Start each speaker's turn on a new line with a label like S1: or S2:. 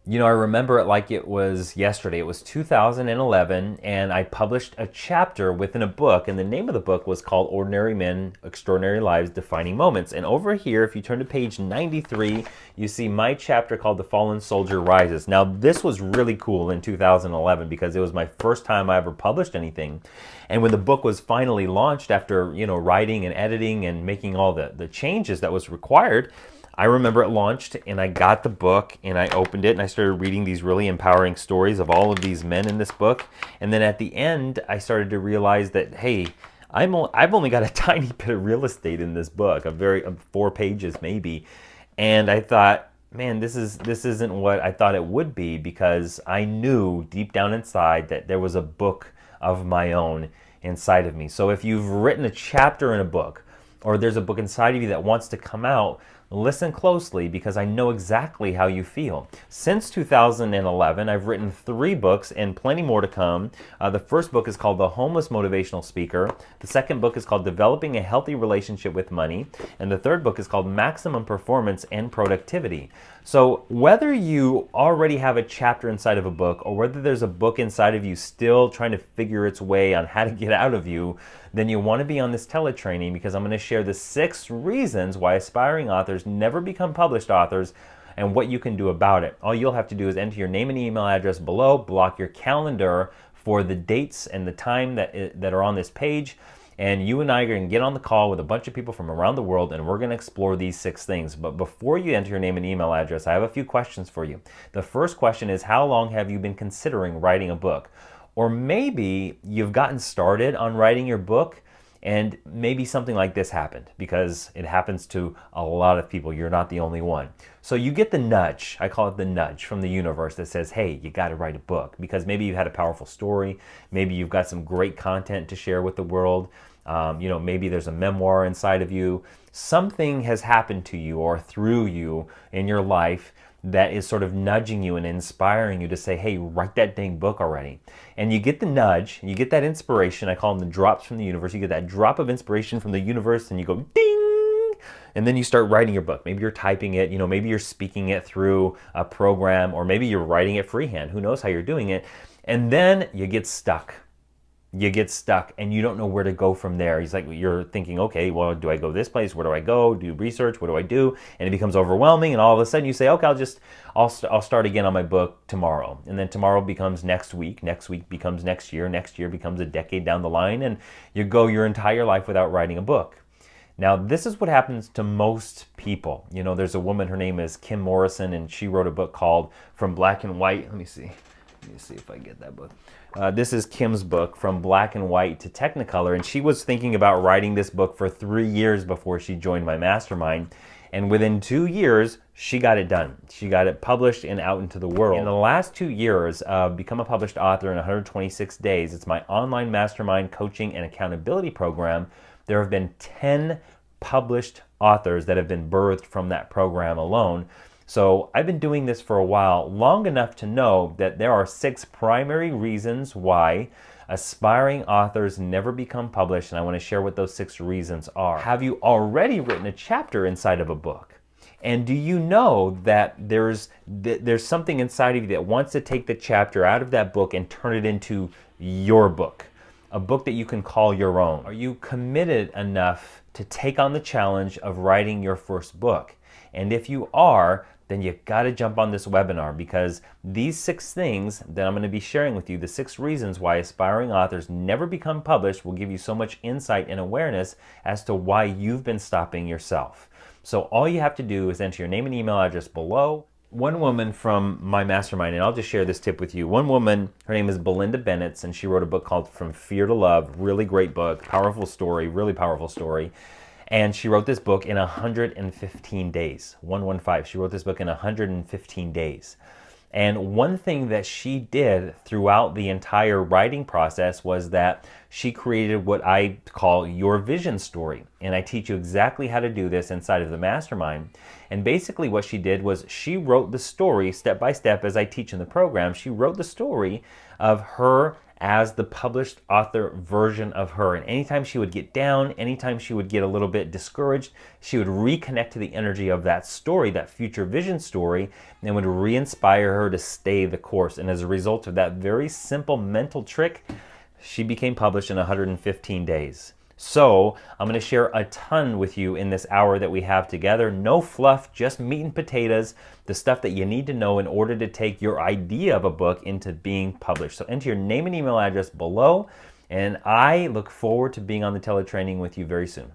S1: I remember it like it was yesterday. It was 2011, and I published a chapter within a book, and the name of the book was called Ordinary Men, Extraordinary Lives, Defining Moments. And over here, if you turn to page 93, you see my chapter called The Fallen Soldier Rises. Now, this was really cool in 2011 because it was my first time I ever published anything. And when the book was finally launched after, writing and editing and making all the changes that was required, I remember it launched and I got the book and I opened it and I started reading these really empowering stories of all of these men in this book. And then at the end, I started to realize that, hey, I've only got a tiny bit of real estate in this book, a 4 pages maybe. And I thought, man, this isn't what I thought it would be, because I knew deep down inside that there was a book of my own inside of me. So if you've written a chapter in a book, or there's a book inside of you that wants to come out, listen closely, because I know exactly how you feel. Since 2011, I've written 3 books and plenty more to come. The first book is called The Homeless Motivational Speaker. The second book is called Developing a Healthy Relationship with Money. And the third book is called Maximum Performance and Productivity. So whether you already have a chapter inside of a book, or whether there's a book inside of you still trying to figure its way on how to get out of you, then you want to be on this teletraining, because I'm going to share the 6 reasons why aspiring authors never become published authors and what you can do about it. All you'll have to do is enter your name and email address below, block your calendar for the dates and the time that are on this page, and you and I are going to get on the call with a bunch of people from around the world, and we're going to explore these 6 things. But before you enter your name and email address, I have a few questions for you. The first question is, how long have you been considering writing a book? Or maybe you've gotten started on writing your book, and maybe something like this happened, because it happens to a lot of people. You're not the only one. So you get the nudge, I call it the nudge from the universe, that says, hey, you got to write a book, because maybe you've had a powerful story. Maybe you've got some great content to share with the world. Maybe there's a memoir inside of you. Something has happened to you or through you in your life that is sort of nudging you and inspiring you to say, hey, write that dang book already. And you get the nudge, you get that inspiration. I call them the drops from the universe. You get that drop of inspiration from the universe, and you go ding, and then you start writing your book. Maybe you're typing it, maybe you're speaking it through a program, or maybe you're writing it freehand. Who knows how you're doing it? And then you get stuck. And you don't know where to go from there. You're thinking, okay, well, do I go this place? Where do I go? Do research? What do I do? And it becomes overwhelming, and all of a sudden you say, okay, I'll start again on my book tomorrow. And then tomorrow becomes next week becomes next year becomes a decade down the line, and you go your entire life without writing a book. Now, this is what happens to most people. There's a woman, her name is Kim Morrison, and she wrote a book called From Black and White. Let me see if I get that book. This is Kim's book, From Black and White to Technicolor, and she was thinking about writing this book for 3 years before she joined my mastermind, and within 2 years, she got it done. She got it published and out into the world. In the last 2 years of Become a Published Author in 126 Days, it's my online mastermind coaching and accountability program. There have been 10 published authors that have been birthed from that program alone. So I've been doing this for a while, long enough to know that there are 6 primary reasons why aspiring authors never become published, and I want to share what those 6 reasons are. Have you already written a chapter inside of a book? And do you know that there's something inside of you that wants to take the chapter out of that book and turn it into your book? A book that you can call your own. Are you committed enough to take on the challenge of writing your first book? And if you are, then you got to jump on this webinar, because these 6 things that I'm going to be sharing with you, the 6 reasons why aspiring authors never become published, will give you so much insight and awareness as to why you've been stopping yourself. So all you have to do is enter your name and email address below. One woman from my mastermind, and I'll just share this tip with you. One woman, her name is Belinda Bennett, and she wrote a book called From Fear to Love. Really great book, powerful story, really powerful story. And she wrote this book in 115 days, 115. She wrote this book in 115 days. And one thing that she did throughout the entire writing process was that she created what I call your vision story. And I teach you exactly how to do this inside of the mastermind. And basically what she did was she wrote the story step by step, as I teach in the program. She wrote the story of her as the published author version of her. And anytime she would get down, anytime she would get a little bit discouraged, she would reconnect to the energy of that story, that future vision story, and would re-inspire her to stay the course. And as a result of that very simple mental trick, she became published in 115 days. So I'm going to share a ton with you in this hour that we have together. No fluff, just meat and potatoes, the stuff that you need to know in order to take your idea of a book into being published. So enter your name and email address below, and I look forward to being on the teletraining with you very soon.